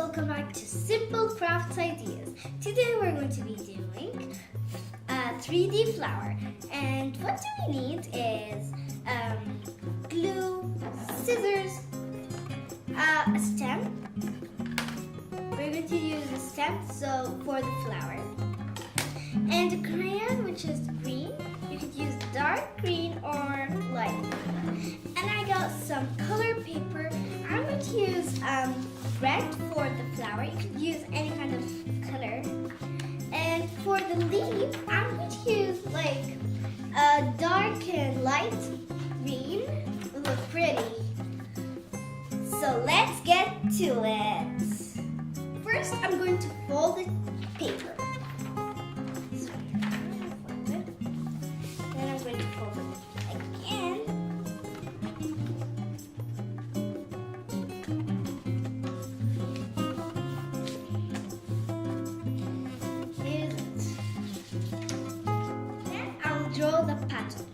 welcome back to Simple Crafts Ideas. Today we're going to be doing a 3D flower, and what do we need is glue, scissors, a stem. We're going to use a stem for the flower, and a crayon which is green. You could use dark green or light green. And I got some color paper. I'm going to use red for the flower. You could use any kind of color. And for the leaf, I'm going to use like a dark and light green. It will look pretty. So let's get to it. First, I'm going to fold the paper. So I'm going to fold it. Then I'm going to fold it again. Draw the pattern.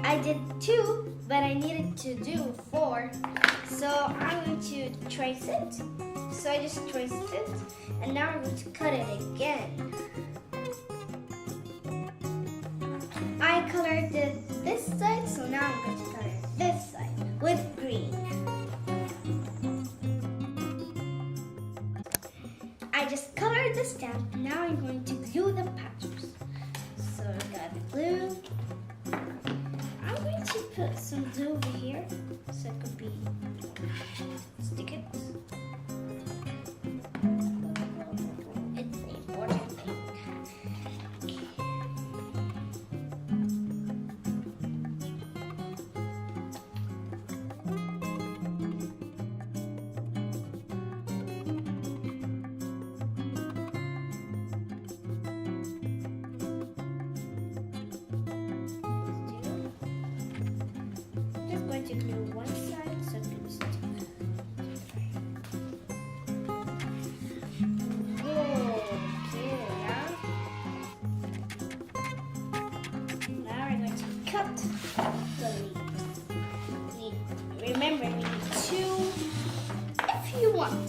I did 2, but I needed to do 4. So I'm going to trace it. So I just traced it, and now I'm going to cut it again. I colored this side, so now I'm going to color this side with green. I just colored the stamp. Now I'm going to glue the patches. So I got the glue. I'm going to put some glue over here so it could be stick it. It's the important thing. To glue one side so it can stick. Now we're going to cut the leaves. Remember, we need 2 if you want.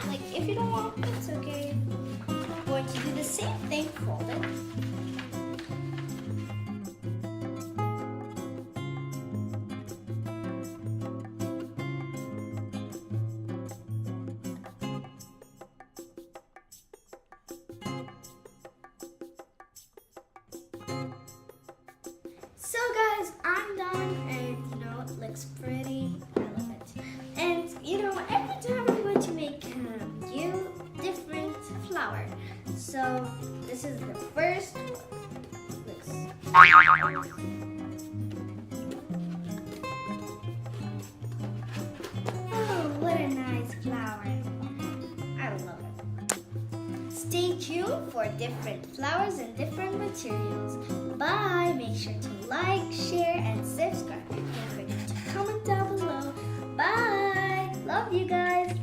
Like, if you don't want, it's okay. I'm going to do the same thing, fold it. So guys, I'm done, and it looks pretty. I love it. And every time I'm going to make a different flower. So this is the first one. Looks. Oh, what a nice flower! I love it. Stay tuned for different flowers and different materials. Bye! Make sure to like, share, and subscribe. Don't forget to comment down below. Bye! Love you guys!